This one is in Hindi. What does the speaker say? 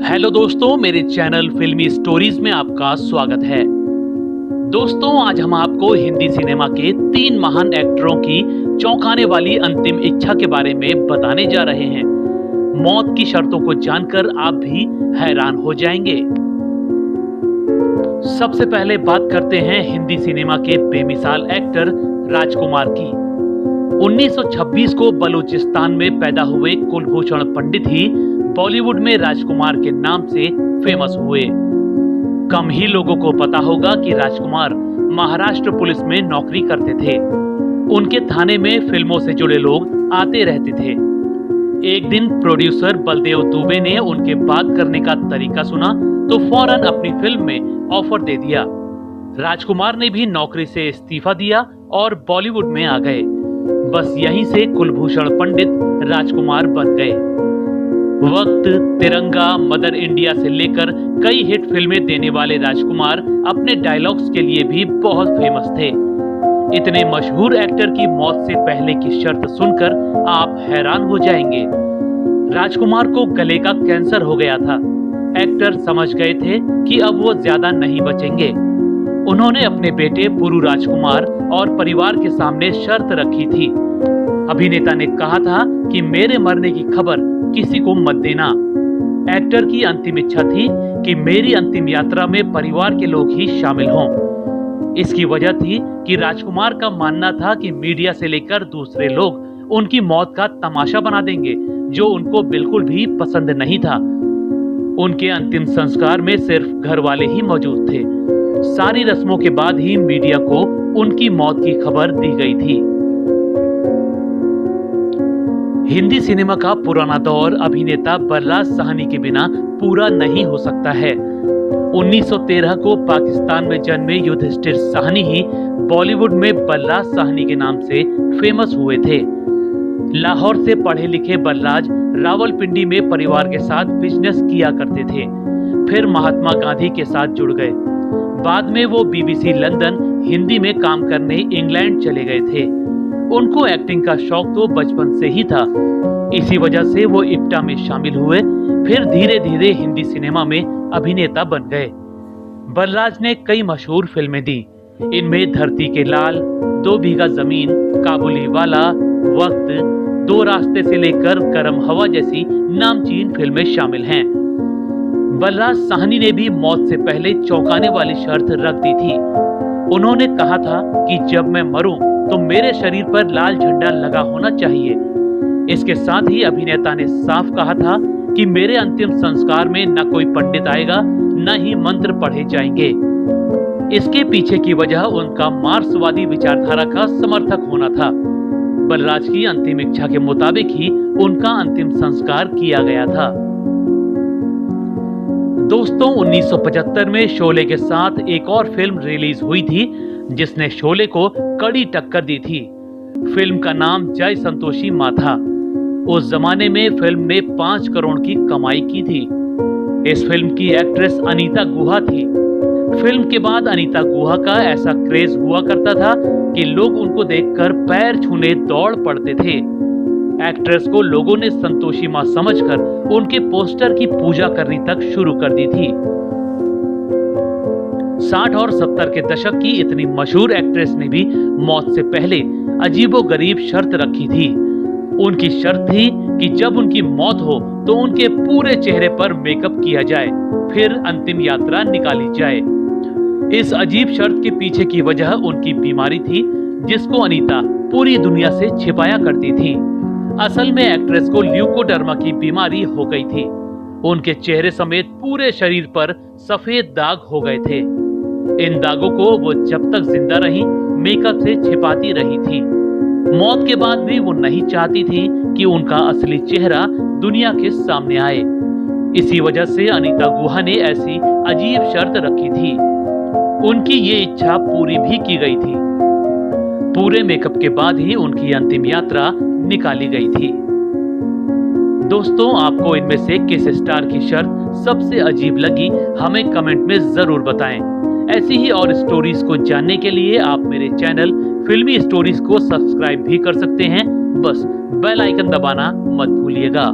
हेलो दोस्तों, मेरे चैनल फिल्मी स्टोरीज में आपका स्वागत है। दोस्तों, आज हम आपको हिंदी सिनेमा के 3 महान एक्टरों की चौंकाने वाली अंतिम इच्छा के बारे में बताने जा रहे हैं। मौत की शर्तों को जानकर आप भी हैरान हो जाएंगे। सबसे पहले बात करते हैं हिंदी सिनेमा के बेमिसाल एक्टर राजकुमार की। 1926 को बलूचिस्तान में पैदा हुए कुलभूषण पंडित ही बॉलीवुड में राजकुमार के नाम से फेमस हुए। कम ही लोगों को पता होगा कि राजकुमार महाराष्ट्र पुलिस में नौकरी करते थे। उनके थाने में फिल्मों से जुड़े लोग आते रहते थे। एक दिन प्रोड्यूसर बलदेव दुबे ने उनके बात करने का तरीका सुना तो फौरन अपनी फिल्म में ऑफर दे दिया। राजकुमार ने भी नौकरी से इस्तीफा दिया और बॉलीवुड में आ गए। बस यहीं से कुलभूषण पंडित राजकुमार बन गए। वक्त, तिरंगा, मदर इंडिया से लेकर कई हिट फिल्में देने वाले राजकुमार अपने डायलॉग्स के लिए भी बहुत फेमस थे। इतने मशहूर एक्टर की मौत से पहले की शर्त सुनकर आप हैरान हो जाएंगे। राजकुमार को गले का कैंसर हो गया था। एक्टर समझ गए थे कि अब वो ज्यादा नहीं बचेंगे। उन्होंने अपने बेटे पुरु राजकुमार और परिवार के सामने शर्त रखी थी। अभिनेता ने कहा था कि मेरे मरने की खबर किसी को मत देना। एक्टर की अंतिम इच्छा थी कि मेरी अंतिम यात्रा में परिवार के लोग ही शामिल हों। इसकी वजह थी कि राजकुमार का मानना था कि मीडिया से लेकर दूसरे लोग उनकी मौत का तमाशा बना देंगे, जो उनको बिल्कुल भी पसंद नहीं था। उनके अंतिम संस्कार में सिर्फ घर वाले ही मौजूद थे। सारी रस्मों के बाद ही मीडिया को उनकी मौत की खबर दी गई थी। हिंदी सिनेमा का पुराना दौर अभिनेता बलराज साहनी के बिना पूरा नहीं हो सकता है। 1913 को पाकिस्तान में जन्मे युधिष्ठिर साहनी ही बॉलीवुड में बलराज साहनी के नाम से फेमस हुए थे। लाहौर से पढ़े लिखे बलराज रावलपिंडी में परिवार के साथ बिजनेस किया करते थे। फिर महात्मा गांधी के साथ जुड़ गए। बाद में वो बीबीसी लंदन हिंदी में काम करने इंग्लैंड चले गए थे। उनको एक्टिंग का शौक तो बचपन से ही था। इसी वजह से वो इप्टा में शामिल हुए। फिर धीरे धीरे हिंदी सिनेमा में अभिनेता बन गए। बलराज ने कई मशहूर फिल्में दी। इनमें धरती के लाल, 2 बीघा जमीन, काबुली वाला, वक्त, 2 रास्ते से लेकर गरम हवा जैसी नामचीन फिल्में शामिल हैं। बलराज साहनी ने भी मौत से पहले चौंकाने वाली शर्त रख दी थी। उन्होंने कहा था कि जब मैं मरूं तो मेरे शरीर पर लाल झंडा लगा होना चाहिए। इसके साथ ही अभिनेता ने साफ कहा था कि मेरे अंतिम संस्कार में न कोई पंडित आएगा, न ही मंत्र पढ़े जाएंगे। इसके पीछे की वजह उनका मार्क्सवादी विचारधारा का समर्थक होना था। बलराज की अंतिम इच्छा के मुताबिक ही उनका अंतिम संस्कार किया गया था। दोस्तों, 1975 में शोले के साथ एक और फिल्म रिलीज हुई थी जिसने शोले को कड़ी टक्कर दी थी। फिल्म का नाम जय संतोषी मां था। उस जमाने में फिल्म ने 5 करोड़ की कमाई की थी। इस फिल्म की एक्ट्रेस अनीता गुहा थी। फिल्म के बाद अनीता गुहा का ऐसा क्रेज हुआ करता था कि लोग उनको देखकर पैर छूने दौड़ पड़ते थे। एक्ट्रेस को लोगों ने संतोषी मां समझकर उनके पोस्टर की पूजा करनी तक शुरू कर दी थी। 60 और 70 के दशक की इतनी मशहूर एक्ट्रेस ने भी मौत से पहले अजीबोगरीब शर्त रखी थी। उनकी शर्त थी कि जब उनकी मौत हो तो उनके पूरे चेहरे पर मेकअप किया जाए, फिर अंतिम यात्रा निकाली जाए। इस अजीब शर्त के पीछे की वजह उनकी बीमारी थी, जिसको अनीता पूरी दुनिया से छिपाया करती थी। असल में एक्ट्रेस को ल्यूकोडर्मा की बीमारी हो गई थी। उनके चेहरे समेत पूरे शरीर पर सफेद दाग हो गए थे। इन दागों को वो जब तक जिंदा रही मेकअप से छिपाती रही थी। मौत के बाद भी वो नहीं चाहती थी कि उनका असली चेहरा दुनिया के सामने आए। इसी वजह से अनीता गुहा ने ऐसी अजीब शर्त रखी थी। उनकी ये इच्छा पूरी भी की गई थी। पूरे मेकअप के बाद ही उनकी अंतिम यात्रा निकाली गई थी। दोस्तों, आपको इनमें से किस स्टार की शर्त सबसे अजीब लगी, हमें कमेंट में जरूर बताएं। ऐसी ही और स्टोरीज को जानने के लिए आप मेरे चैनल फिल्मी स्टोरीज को सब्सक्राइब भी कर सकते हैं। बस बेल आइकन दबाना मत भूलिएगा।